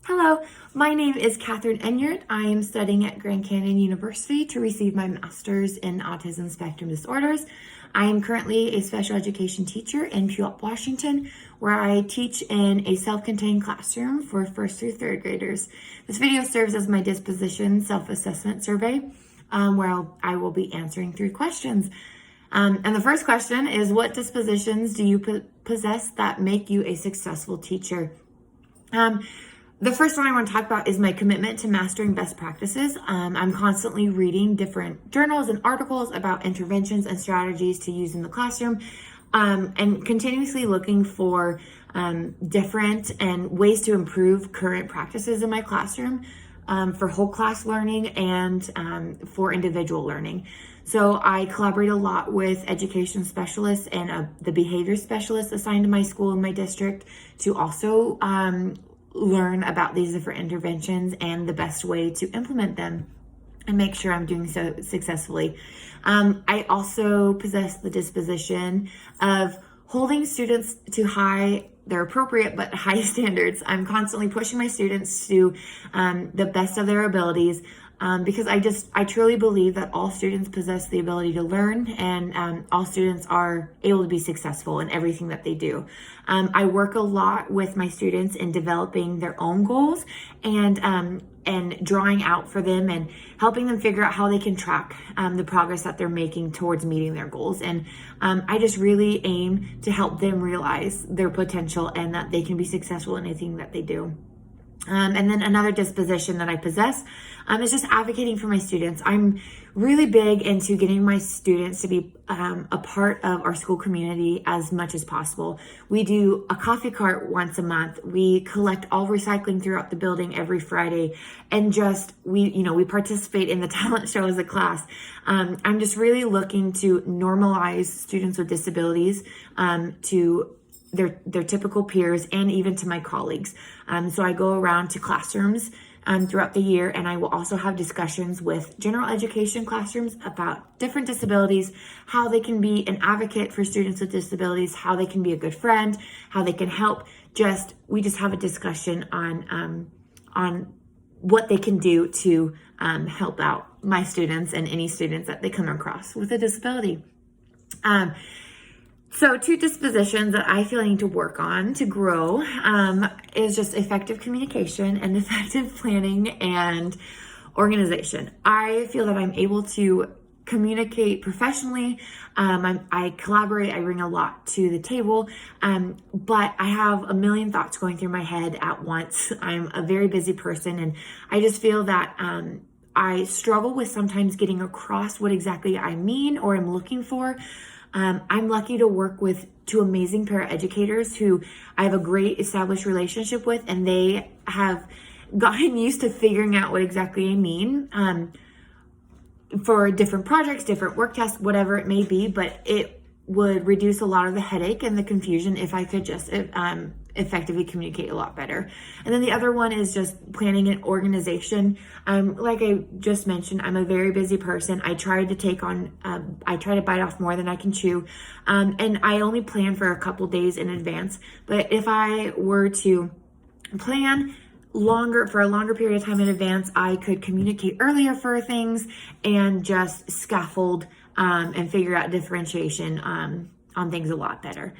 Hello, my name is Catherine Enyart. I am studying at Grand Canyon University to receive my master's in autism spectrum disorders. I am currently a special education teacher in Puyallup, Washington, where I teach in a self-contained classroom for first through third graders. This video serves as my disposition self-assessment survey, where I will be answering 3 questions. And the first question is, what dispositions do you possess that make you a successful teacher? The first one I want to talk about is my commitment to mastering best practices. I'm constantly reading different journals and articles about interventions and strategies to use in the classroom, and continuously looking for different and ways to improve current practices in my classroom for whole class learning and for individual learning. So I collaborate a lot with education specialists and the behavior specialists assigned to my school and my district to also learn about these different interventions and the best way to implement them and make sure I'm doing so successfully. I also possess the disposition of holding students to they're appropriate but high standards. I'm constantly pushing my students to the best of their abilities, because I truly believe that all students possess the ability to learn, and all students are able to be successful in everything that they do. I work a lot with my students in developing their own goals and drawing out for them and helping them figure out how they can track the progress that they're making towards meeting their goals. And I just really aim to help them realize their potential and that they can be successful in anything that they do. And then another disposition that I possess is just advocating for my students. I'm really big into getting my students to be a part of our school community as much as possible. We do a coffee cart once a month. We collect all recycling throughout the building every Friday, and we participate in the talent show as a class. I'm just really looking to normalize students with disabilities to their typical peers and even to my colleagues. So I go around to classrooms throughout the year, and I will also have discussions with general education classrooms about different disabilities, how they can be an advocate for students with disabilities, how they can be a good friend, how they can help. We just have a discussion on what they can do to help out my students and any students that they come across with a disability. So 2 dispositions that I feel I need to work on to grow is just effective communication and effective planning and organization. I feel that I'm able to communicate professionally. I collaborate, I bring a lot to the table, but I have a million thoughts going through my head at once. I'm a very busy person, and I just feel that I struggle with sometimes getting across what exactly I mean or am looking for. I'm lucky to work with 2 amazing paraeducators who I have a great established relationship with, and they have gotten used to figuring out what exactly I mean for different projects, different work tasks, whatever it may be, but it would reduce a lot of the headache and the confusion if I could just effectively communicate a lot better. And then the other one is just planning and organization. Like I just mentioned, I'm a very busy person. I try to bite off more than I can chew. And I only plan for a couple days in advance. But if I were to plan for a longer period of time in advance, I could communicate earlier for things and just scaffold and figure out differentiation on things a lot better.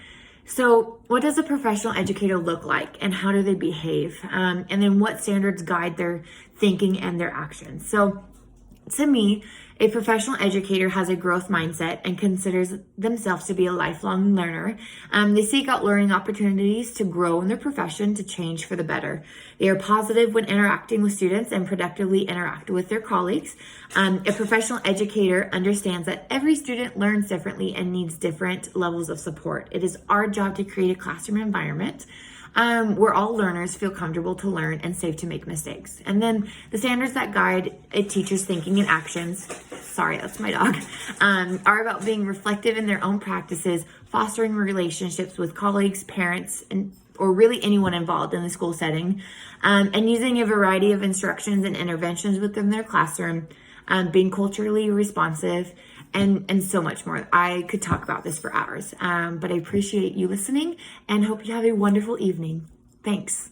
So what does a professional educator look like, and how do they behave? And then what standards guide their thinking and their actions? So to me, a professional educator has a growth mindset and considers themselves to be a lifelong learner. They seek out learning opportunities to grow in their profession, to change for the better. They are positive when interacting with students and productively interact with their colleagues. A professional educator understands that every student learns differently and needs different levels of support. It is our job to create a classroom environment where all learners feel comfortable to learn and safe to make mistakes. And then the standards that guide a teacher's thinking and actions, sorry, that's my dog, are about being reflective in their own practices, fostering relationships with colleagues, parents, or really anyone involved in the school setting, and using a variety of instructions and interventions within their classroom, being culturally responsive, and so much more. I could talk about this for hours, but I appreciate you listening and hope you have a wonderful evening. Thanks.